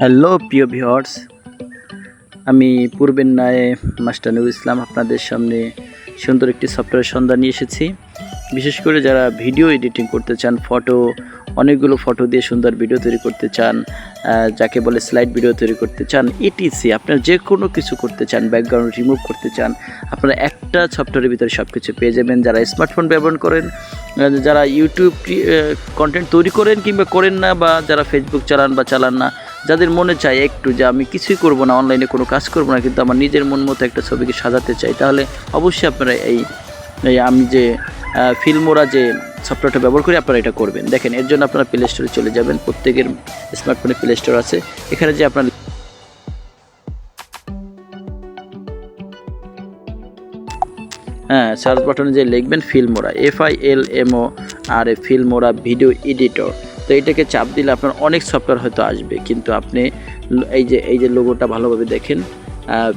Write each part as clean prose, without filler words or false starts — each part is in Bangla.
হ্যালো প্রিয় ভিউয়ার্স, আমি পূর্বের ন্যায় মাস্টার নুর ইসলাম আপনাদের সামনে সুন্দর একটি সফটওয়্যার সন্ধান নিয়ে এসেছি। বিশেষ করে যারা ভিডিও এডিটিং করতে চান, অনেকগুলো ফটো দিয়ে সুন্দর ভিডিও তৈরি করতে চান, যাকে বলে স্লাইড ভিডিও তৈরি করতে চান, ইটিসি আপনারা যে কোনো কিছু করতে চান, ব্যাকগ্রাউন্ড রিমুভ করতে চান, আপনারা একটা সফটওয়্যারের ভিতরে সব কিছু পেয়ে যাবেন। যারা স্মার্টফোন ব্যবহার করেন, যারা ইউটিউব কন্টেন্ট তৈরি করেন কিংবা করেন না, বা যারা ফেসবুক চালান বা চালান না, যাদের মনে চায় একটু যে আমি কিছুই করব না, অনলাইনে কোনো কাজ করব না, কিন্তু আমার নিজের মন মতো একটা ছবিকে সাজাতে চাই, তাহলে অবশ্যই আপনারা এই আমি যে ফিল্মোরা যে সফটওয়্যারটা ব্যবহার করি আপনারা এটা করবেন। দেখেন, এর জন্য আপনারা প্লে স্টোরে চলে যাবেন। প্রত্যেকের স্মার্টফোনে প্লে স্টোর আছে। এখানে যে আপনার সার্চ বাটনে যে লিখবেন Filmora, FILMORA, Filmora video editor. তো এটাকে চাপ দিলে আপনার অনেক সফটওয়্যার হয়তো আসবে, কিন্তু আপনি এই যে লোগোটা ভালোভাবে দেখেন,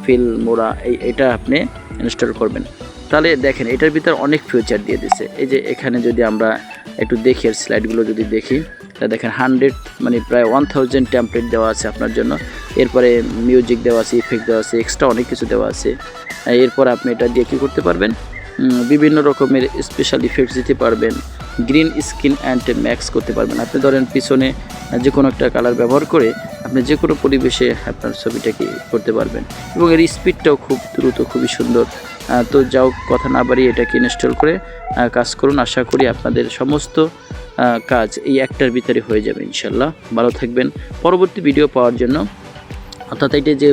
ফিল্মোরা, এটা আপনি ইনস্টল করবেন। তাহলে দেখেন এটার ভিতরে অনেক ফিচার দিয়ে দিছে। এই যে এখানে যদি আমরা একটু দেখি, স্লাইডগুলো যদি দেখি, তা দেখেন 100 মানে প্রায় 1000 টেমপ্লেট দেওয়া আছে আপনার জন্য। এরপরে মিউজিক দেওয়া আছে, ইফেক্ট দেওয়া আছে, এক্সট্রা অনেক কিছু দেওয়া আছে। এরপর আপনি এটা দিয়ে কী করতে পারবেন, বিভিন্ন রকমের স্পেশাল ইফেক্টস দিতে পারবেন, গ্রিন স্ক্রিন অ্যান্ড ম্যাক্স করতে পারবেন। আপনি ধরেন পিছনে যে কোনো একটা কালার ব্যবহার করে আপনি যে কোনো পরিবেশে আপনার ছবিটাকে করতে পারবেন, এবং এর স্পিডটাও খুব দ্রুত, খুবই সুন্দর। তো যাও, কথা না বাড়িয়ে এটাকে ইনস্টল করে কাজ করুন। আশা করি আপনাদের সমস্ত কাজ এই একটার ভিতরে হয়ে যাবে ইনশাল্লাহ। ভালো থাকবেন। পরবর্তী ভিডিও পাওয়ার জন্য, অর্থাৎ এইটা যে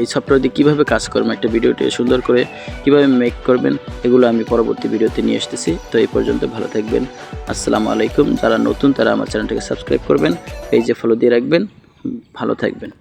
এই সফটওয়্যার দিয়ে কীভাবে কাজ করবেন, একটা ভিডিওটি সুন্দর করে কীভাবে মেক করবেন, এগুলো আমি পরবর্তী ভিডিওতে নিয়ে আসতেছি। তো এই পর্যন্ত ভালো থাকবেন। আসসালামু আলাইকুম। যারা নতুন তারা আমার চ্যানেলটাকে সাবস্ক্রাইব করবেন, পেজে ফলো দিয়ে রাখবেন। ভালো থাকবেন।